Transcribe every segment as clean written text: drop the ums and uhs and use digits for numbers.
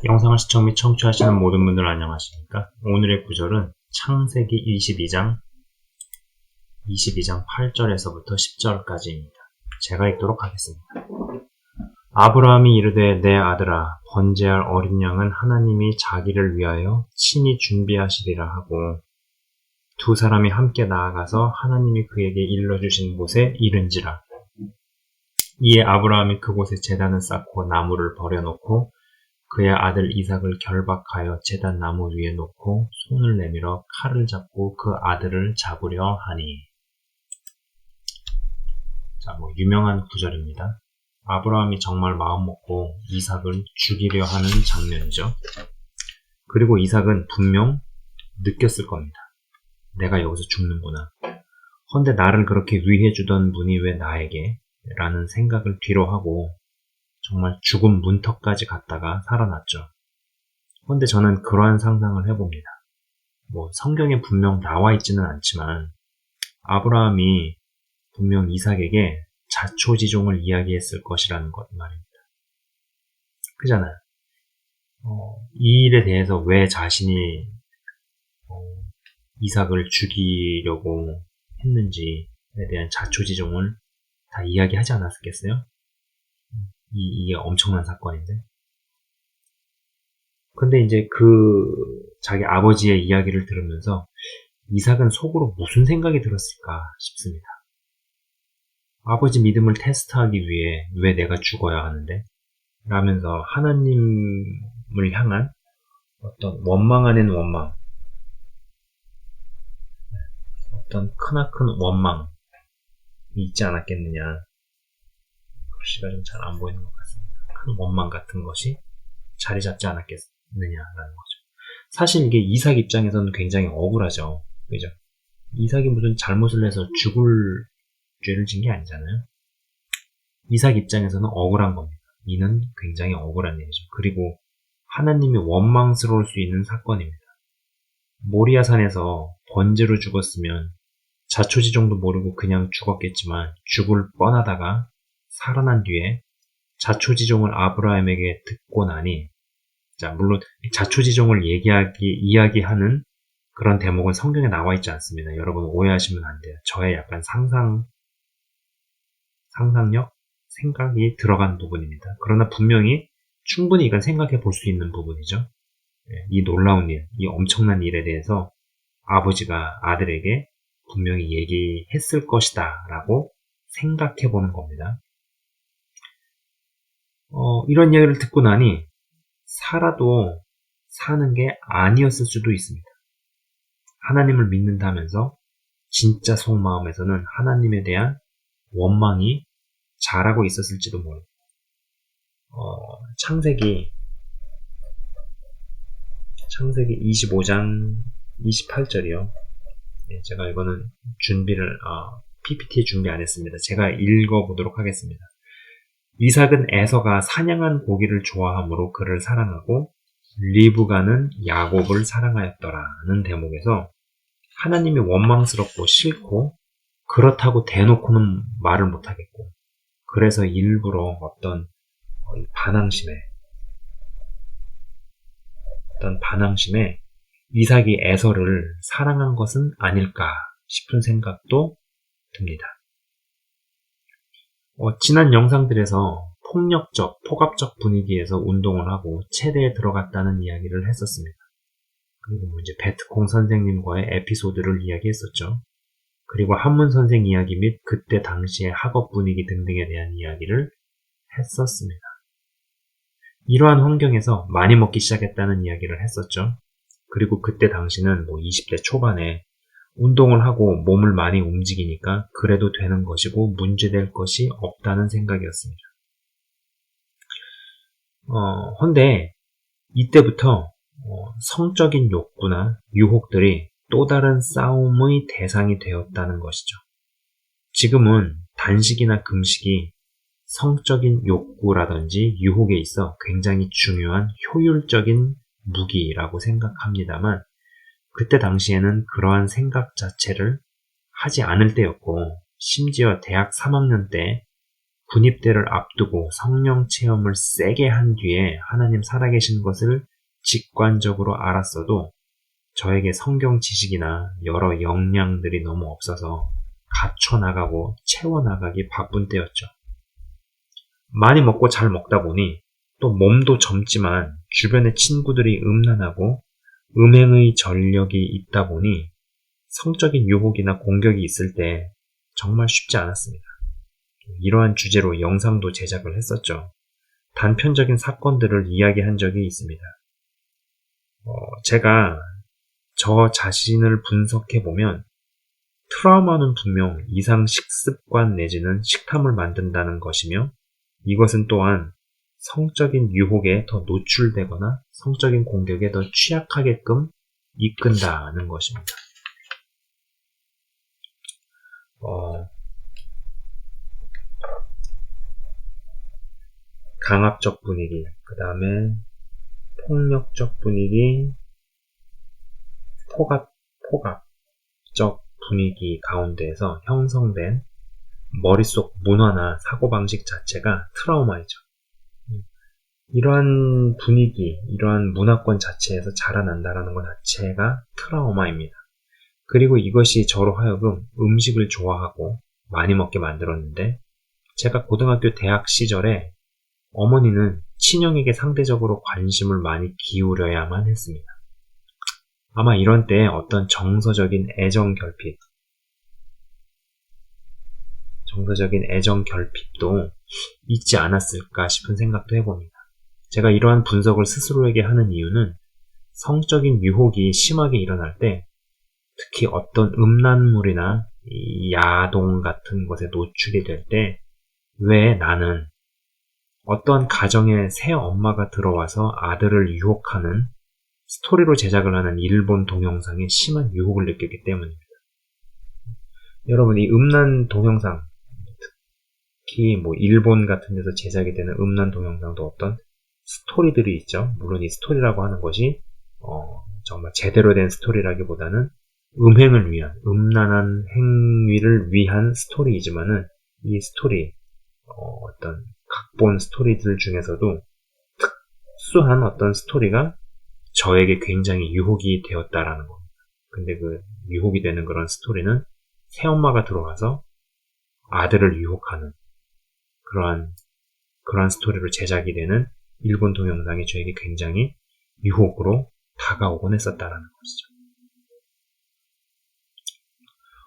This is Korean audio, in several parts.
영상을 시청 및 청취하시는 모든 분들 안녕하십니까? 오늘의 구절은 창세기 22장 8절에서부터 10절까지입니다. 제가 읽도록 하겠습니다. 아브라함이 이르되 내 아들아 번제할 어린 양은 하나님이 자기를 위하여 친히 준비하시리라 하고 두 사람이 함께 나아가서 하나님이 그에게 일러주신 곳에 이른지라. 이에 아브라함이 그곳에 제단을 쌓고 나무를 버려놓고 그의 아들 이삭을 결박하여 제단 나무 위에 놓고 손을 내밀어 칼을 잡고 그 아들을 잡으려 하니. 유명한 구절입니다. 아브라함이 정말 마음먹고 이삭을 죽이려 하는 장면이죠. 그리고 이삭은 분명 느꼈을 겁니다. 내가 여기서 죽는구나. 헌데 나를 그렇게 위해주던 분이 왜 나에게? 라는 생각을 뒤로 하고 정말 죽음 문턱까지 갔다가 살아났죠. 그런데 저는 그러한 상상을 해봅니다. 성경에 분명 나와 있지는 않지만 아브라함이 분명 이삭에게 자초지종을 이야기했을 것이라는 것 말입니다. 그잖아요. 이 일에 대해서 왜 자신이 이삭을 죽이려고 했는지에 대한 자초지종을 다 이야기하지 않았겠어요? 이게 엄청난 사건인데. 근데 이제 자기 아버지의 이야기를 들으면서 이삭은 속으로 무슨 생각이 들었을까 싶습니다. 아버지 믿음을 테스트하기 위해 왜 내가 죽어야 하는데? 라면서 하나님을 향한 어떤 원망 아닌 원망, 어떤 크나큰 원망이 있지 않았겠느냐. 글씨가 좀 잘 안 보이는 것 같습니다. 큰 원망 같은 것이 자리 잡지 않았겠느냐라는 거죠. 사실 이게 이삭 입장에서는 굉장히 억울하죠. 그죠? 이삭이 무슨 잘못을 해서 죽을 죄를 진 게 아니잖아요. 이삭 입장에서는 억울한 겁니다. 이는 굉장히 억울한 일이죠. 그리고 하나님이 원망스러울 수 있는 사건입니다. 모리아산에서 번제로 죽었으면 자초지종도 모르고 그냥 죽었겠지만 죽을 뻔하다가 살아난 뒤에 자초지종을 아브라함에게 듣고 나니, 물론 자초지종을 이야기하는 그런 대목은 성경에 나와 있지 않습니다. 여러분 오해하시면 안 돼요. 저의 약간 상상력, 생각이 들어간 부분입니다. 그러나 분명히 충분히 이건 생각해 볼 수 있는 부분이죠. 이 놀라운 일, 이 엄청난 일에 대해서 아버지가 아들에게 분명히 얘기했을 것이다 라고 생각해 보는 겁니다. 이런 이야기를 듣고 나니 살아도 사는 게 아니었을 수도 있습니다. 하나님을 믿는다면서 진짜 속마음에서는 하나님에 대한 원망이 자라고 있었을지도 모릅니다. 창세기 25장 28절이요. 제가 이거는 PPT에 준비 안 했습니다. 제가 읽어보도록 하겠습니다. 이삭은 에서가 사냥한 고기를 좋아하므로 그를 사랑하고 리브가는 야곱을 사랑하였더라는 대목에서 하나님이 원망스럽고 싫고 그렇다고 대놓고는 말을 못하겠고 그래서 일부러 어떤 반항심에 이삭이 에서를 사랑한 것은 아닐까 싶은 생각도 듭니다. 지난 영상들에서 포갑적 분위기에서 운동을 하고 체대에 들어갔다는 이야기를 했었습니다. 그리고 이제 베트콩 선생님과의 에피소드를 이야기했었죠. 그리고 한문 선생 이야기 및 그때 당시의 학업 분위기 등등에 대한 이야기를 했었습니다. 이러한 환경에서 많이 먹기 시작했다는 이야기를 했었죠. 그리고 그때 당시는 20대 초반에 운동을 하고 몸을 많이 움직이니까 그래도 되는 것이고 문제될 것이 없다는 생각이었습니다. 헌데 이때부터 성적인 욕구나 유혹들이 또 다른 싸움의 대상이 되었다는 것이죠. 지금은 단식이나 금식이 성적인 욕구라든지 유혹에 있어 굉장히 중요한 효율적인 무기라고 생각합니다만 그때 당시에는 그러한 생각 자체를 하지 않을 때였고 심지어 대학 3학년 때 분입대를 앞두고 성령 체험을 세게 한 뒤에 하나님 살아계신 것을 직관적으로 알았어도 저에게 성경 지식이나 여러 역량들이 너무 없어서 갖춰나가고 채워나가기 바쁜 때였죠. 많이 먹고 잘 먹다 보니 또 몸도 젊지만 주변의 친구들이 음란하고 음행의 전력이 있다 보니 성적인 유혹이나 공격이 있을 때 정말 쉽지 않았습니다. 이러한 주제로 영상도 제작을 했었죠. 단편적인 사건들을 이야기한 적이 있습니다. 제가 저 자신을 분석해보면 트라우마는 분명 이상 식습관 내지는 식탐을 만든다는 것이며 이것은 또한 성적인 유혹에 더 노출되거나 성적인 공격에 더 취약하게끔 이끈다는 것입니다. 강압적 분위기, 그 다음에 폭력적 분위기, 포갑적 분위기 가운데에서 형성된 머릿속 문화나 사고방식 자체가 트라우마이죠. 이러한 분위기, 이러한 문화권 자체에서 자라난다는 것 자체가 트라우마입니다. 그리고 이것이 저로 하여금 음식을 좋아하고 많이 먹게 만들었는데 제가 고등학교 대학 시절에 어머니는 친형에게 상대적으로 관심을 많이 기울여야만 했습니다. 아마 이런 때에 어떤 정서적인 애정 결핍도 있지 않았을까 싶은 생각도 해봅니다. 제가 이러한 분석을 스스로에게 하는 이유는 성적인 유혹이 심하게 일어날 때 특히 어떤 음란물이나 야동 같은 것에 노출이 될 때 왜 나는 어떤 가정에 새 엄마가 들어와서 아들을 유혹하는 스토리로 제작을 하는 일본 동영상에 심한 유혹을 느꼈기 때문입니다. 여러분, 이 음란 동영상, 특히 일본 같은 데서 제작이 되는 음란 동영상도 어떤 스토리들이 있죠. 물론 이 스토리라고 하는 것이 정말 제대로 된 스토리라기보다는 음행을 위한, 음란한 행위를 위한 스토리이지만은 이 스토리, 어떤 각본 스토리들 중에서도 특수한 어떤 스토리가 저에게 굉장히 유혹이 되었다라는 겁니다. 근데 그 유혹이 되는 그런 스토리는 새엄마가 들어와서 아들을 유혹하는 그러한 스토리로 제작이 되는 일본 동영상이 저에게 굉장히 유혹으로 다가오곤 했었다라는 것이죠.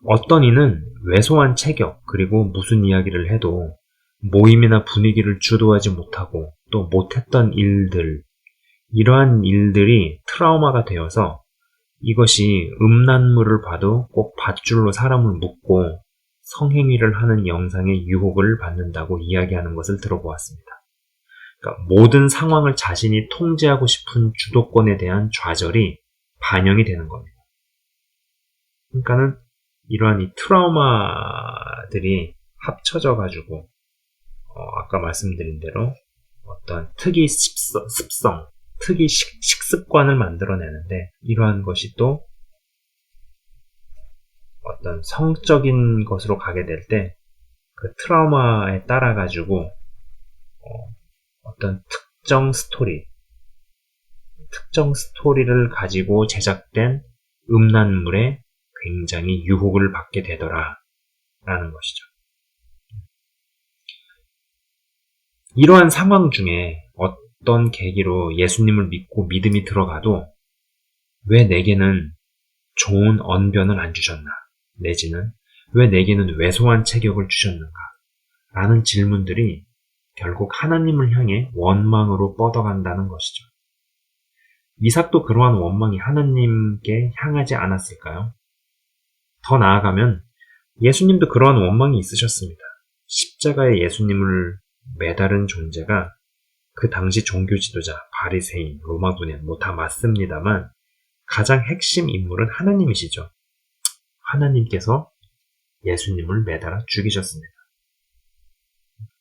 어떤 이는 왜소한 체격 그리고 무슨 이야기를 해도 모임이나 분위기를 주도하지 못하고 또 못했던 일들, 이러한 일들이 트라우마가 되어서 이것이 음란물을 봐도 꼭 밧줄로 사람을 묶고 성행위를 하는 영상의 유혹을 받는다고 이야기하는 것을 들어보았습니다. 그러니까 모든 상황을 자신이 통제하고 싶은 주도권에 대한 좌절이 반영이 되는 겁니다. 그러니까는 이러한 이 트라우마들이 합쳐져 가지고 아까 말씀드린 대로 어떤 특이 습성, 특이 식습관을 만들어내는데 이러한 것이 또 어떤 성적인 것으로 가게 될 때 그 트라우마에 따라 가지고 어떤 특정 스토리를 가지고 제작된 음란물에 굉장히 유혹을 받게 되더라라는 것이죠. 이러한 상황 중에 어떤 계기로 예수님을 믿고 믿음이 들어가도 왜 내게는 좋은 언변을 안 주셨나? 내지는 왜 내게는 왜소한 체격을 주셨는가? 라는 질문들이 결국 하나님을 향해 원망으로 뻗어간다는 것이죠. 이삭도 그러한 원망이 하나님께 향하지 않았을까요? 더 나아가면 예수님도 그러한 원망이 있으셨습니다. 십자가에 예수님을 매달은 존재가 그 당시 종교 지도자, 바리새인, 로마 군인 다 맞습니다만 가장 핵심 인물은 하나님이시죠. 하나님께서 예수님을 매달아 죽이셨습니다.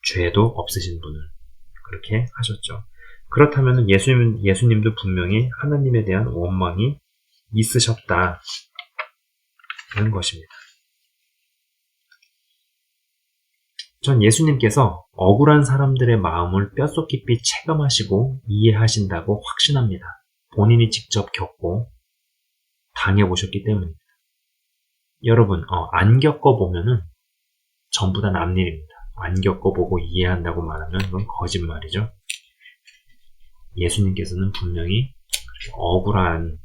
죄도 없으신 분을 그렇게 하셨죠. 그렇다면 예수님도 분명히 하나님에 대한 원망이 있으셨다는 것입니다. 전 예수님께서 억울한 사람들의 마음을 뼛속 깊이 체감하시고 이해하신다고 확신합니다. 본인이 직접 겪고 당해보셨기 때문입니다. 여러분, 안 겪어보면은 전부 다 남일입니다. 안 겪어보고 이해한다고 말하면 그건 거짓말이죠. 예수님께서는 분명히 억울한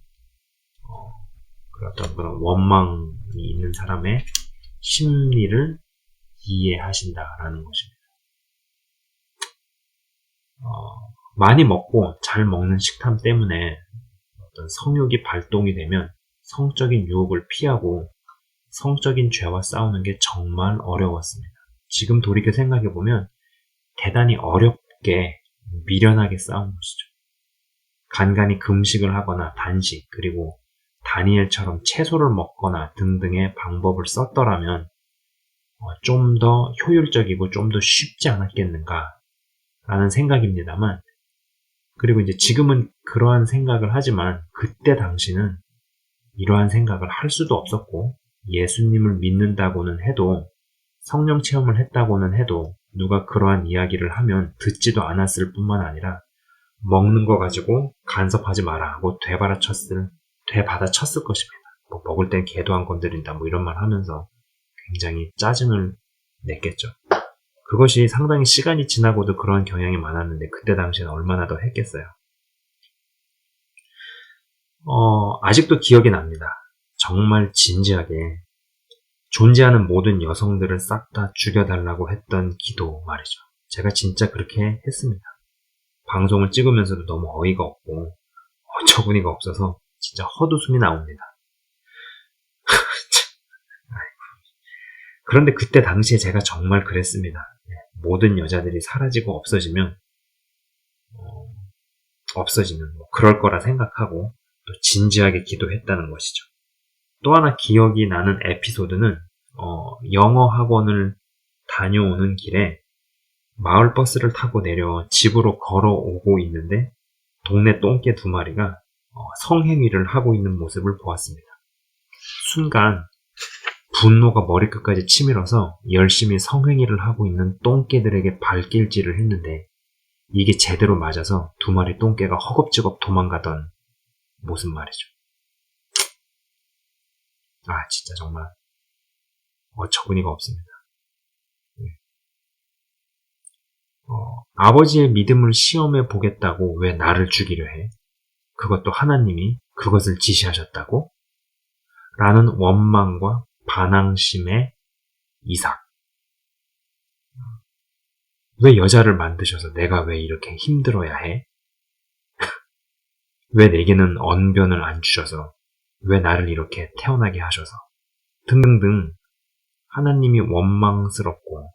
어떤 그런 원망이 있는 사람의 심리를 이해하신다라는 것입니다. 많이 먹고 잘 먹는 식탐 때문에 어떤 성욕이 발동이 되면 성적인 유혹을 피하고 성적인 죄와 싸우는 게 정말 어려웠습니다. 지금 돌이켜 생각해보면 대단히 어렵게 미련하게 싸운 것이죠. 간간히 금식을 하거나 단식, 그리고 다니엘처럼 채소를 먹거나 등등의 방법을 썼더라면 좀 더 효율적이고 좀 더 쉽지 않았겠는가 라는 생각입니다만, 그리고 이제 지금은 그러한 생각을 하지만 그때 당시는 이러한 생각을 할 수도 없었고, 예수님을 믿는다고는 해도, 성령 체험을 했다고는 해도 누가 그러한 이야기를 하면 듣지도 않았을 뿐만 아니라 먹는 거 가지고 간섭하지 마라 하고 되받아쳤을 것입니다. 뭐 먹을 땐 개도 안 건드린다 뭐 이런 말 하면서 굉장히 짜증을 냈겠죠. 그것이 상당히 시간이 지나고도 그러한 경향이 많았는데 그때 당시에는 얼마나 더 했겠어요. 아직도 기억이 납니다. 정말 진지하게 존재하는 모든 여성들을 싹 다 죽여달라고 했던 기도 말이죠. 제가 진짜 그렇게 했습니다. 방송을 찍으면서도 너무 어이가 없고 어처구니가 없어서 진짜 헛웃음이 나옵니다. 그런데 그때 당시에 제가 정말 그랬습니다. 모든 여자들이 사라지고 없어지면 뭐 그럴 거라 생각하고 또 진지하게 기도했다는 것이죠. 또 하나 기억이 나는 에피소드는 영어 학원을 다녀오는 길에 마을버스를 타고 내려 집으로 걸어오고 있는데 동네 똥개 2마리가 성행위를 하고 있는 모습을 보았습니다. 순간 분노가 머리끝까지 치밀어서 열심히 성행위를 하고 있는 똥개들에게 발길질을 했는데 이게 제대로 맞아서 2마리 똥개가 허겁지겁 도망가던 모습 말이죠. 진짜 정말 어처구니가 없습니다. 아버지의 믿음을 시험해 보겠다고 왜 나를 죽이려 해? 그것도 하나님이 그것을 지시하셨다고? 라는 원망과 반항심의 이삭. 왜 여자를 만드셔서 내가 왜 이렇게 힘들어야 해? 왜 내게는 언변을 안 주셔서, 왜 나를 이렇게 태어나게 하셔서, 등등등 하나님이 원망스럽고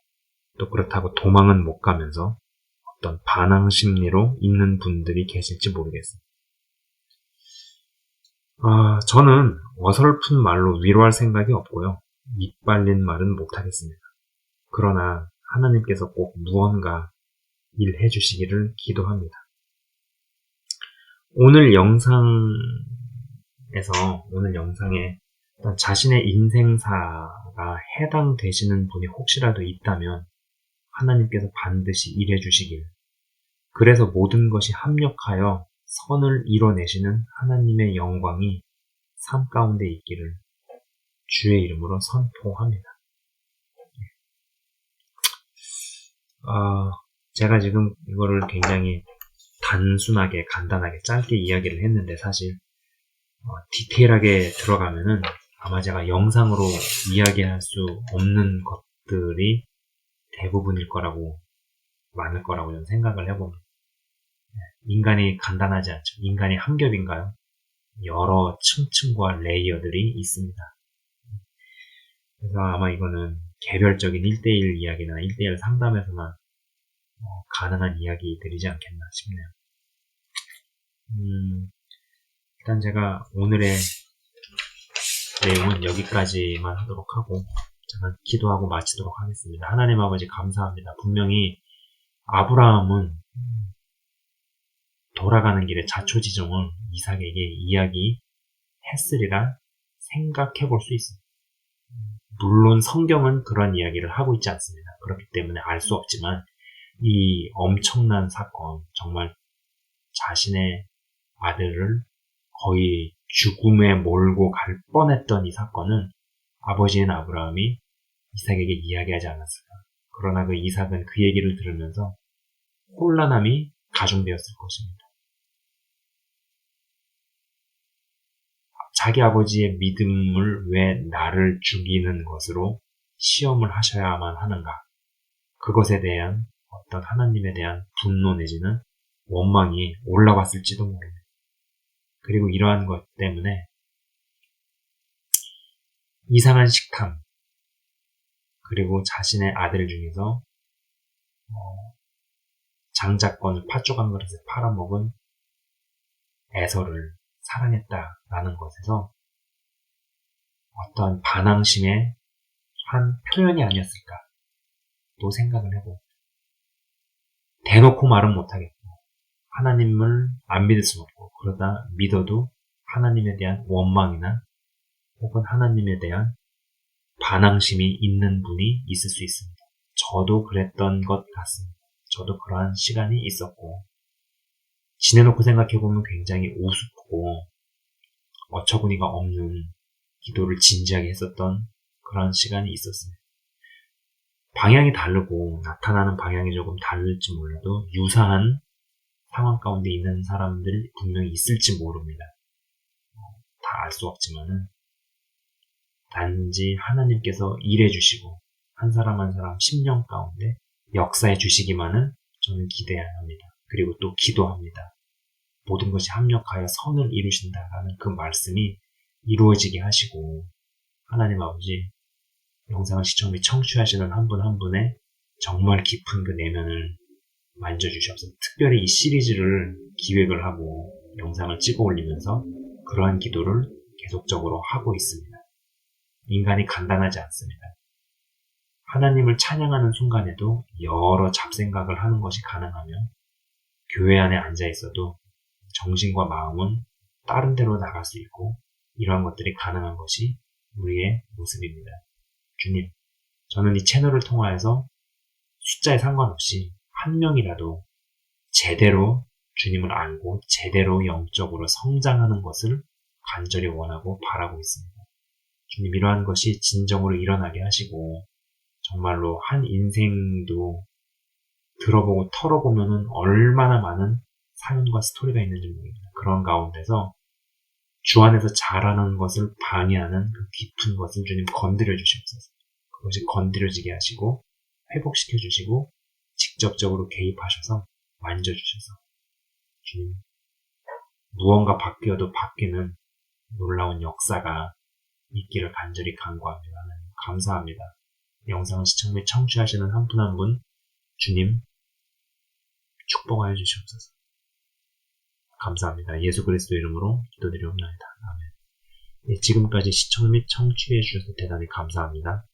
또 그렇다고 도망은 못 가면서 어떤 반항 심리로 있는 분들이 계실지 모르겠습니다. 저는 어설픈 말로 위로할 생각이 없고요. 입 발린 말은 못하겠습니다. 그러나 하나님께서 꼭 무언가 일해 주시기를 기도합니다. 오늘 영상에 자신의 인생사가 해당되시는 분이 혹시라도 있다면 하나님께서 반드시 일해 주시길, 그래서 모든 것이 합력하여 선을 이뤄내시는 하나님의 영광이 삶 가운데 있기를 주의 이름으로 선포합니다. 제가 지금 이거를 굉장히 단순하게 간단하게 짧게 이야기를 했는데 사실 디테일하게 들어가면은 아마 제가 영상으로 이야기할 수 없는 것들이 대부분일 거라고, 많을 거라고 저는 생각을 해봅니다. 인간이 간단하지 않죠. 인간이 한 겹인가요? 여러 층층과 레이어들이 있습니다. 그래서 아마 이거는 개별적인 1대1 이야기나 1대1 상담에서만 가능한 이야기들이지 않겠나 싶네요. 일단 제가 오늘의 내용은 여기까지만 하도록 하고 제가 기도하고 마치도록 하겠습니다. 하나님 아버지 감사합니다. 분명히 아브라함은 돌아가는 길에 자초지종을 이삭에게 이야기했으리라 생각해 볼 수 있습니다. 물론 성경은 그런 이야기를 하고 있지 않습니다. 그렇기 때문에 알 수 없지만 이 엄청난 사건, 정말 자신의 아들을 거의 죽음에 몰고 갈 뻔했던 이 사건은 아버지인 아브라함이 이삭에게 이야기하지 않았을까. 그러나 그 이삭은 그 얘기를 들으면서 혼란함이 가중되었을 것입니다. 자기 아버지의 믿음을 왜 나를 죽이는 것으로 시험을 하셔야만 하는가. 그것에 대한 어떤 하나님에 대한 분노 내지는 원망이 올라왔을지도 모릅니다. 그리고 이러한 것 때문에 이상한 식탐, 그리고 자신의 아들 중에서 장자권을 팥죽 한 그릇에 팔아먹은 에서를 사랑했다라는 것에서 어떤 반항심의 한 표현이 아니었을까 또 생각을 해보고, 대놓고 말은 못하겠고 하나님을 안 믿을 수는 없고, 그러다 믿어도 하나님에 대한 원망이나 혹은 하나님에 대한 반항심이 있는 분이 있을 수 있습니다. 저도 그랬던 것 같습니다. 저도 그러한 시간이 있었고, 지내놓고 생각해보면 굉장히 우습고 어처구니가 없는 기도를 진지하게 했었던 그런 시간이 있었습니다. 방향이 다르고 나타나는 방향이 조금 다를지 몰라도 유사한 상황 가운데 있는 사람들이 분명히 있을지 모릅니다. 다 알 수 없지만은 단지 하나님께서 일해 주시고 한 사람 한 사람 심령 가운데 역사해 주시기만은 저는 기대합니다. 그리고 또 기도합니다. 모든 것이 합력하여 선을 이루신다라는 그 말씀이 이루어지게 하시고, 하나님 아버지 영상을 시청 및 청취하시는 한 분 한 분의 정말 깊은 그 내면을 만져주시옵소서. 특별히 이 시리즈를 기획을 하고 영상을 찍어 올리면서 그러한 기도를 계속적으로 하고 있습니다. 인간이 간단하지 않습니다. 하나님을 찬양하는 순간에도 여러 잡생각을 하는 것이 가능하며 교회 안에 앉아 있어도 정신과 마음은 다른 데로 나갈 수 있고, 이러한 것들이 가능한 것이 우리의 모습입니다. 주님, 저는 이 채널을 통하여서 숫자에 상관없이 한 명이라도 제대로 주님을 알고 제대로 영적으로 성장하는 것을 간절히 원하고 바라고 있습니다. 주님, 이러한 것이 진정으로 일어나게 하시고 정말로 한 인생도 들어보고 털어보면은 얼마나 많은 사연과 스토리가 있는지 모릅니다. 그런 가운데서 주 안에서 자라는 것을 방해하는 그 깊은 것을 주님 건드려 주시옵소서. 그것이 건드려지게 하시고 회복시켜 주시고 직접적으로 개입하셔서 만져주셔서 주님, 무언가 바뀌어도 바뀌는 놀라운 역사가 있기를 간절히 간구합니다. 감사합니다. 영상을 시청 및 청취하시는 한 분 한 분 주님 축복하여 주시옵소서. 감사합니다. 예수 그리스도 이름으로 기도드리옵나이다. 아멘. 네, 지금까지 시청 및 청취해 주셔서 대단히 감사합니다.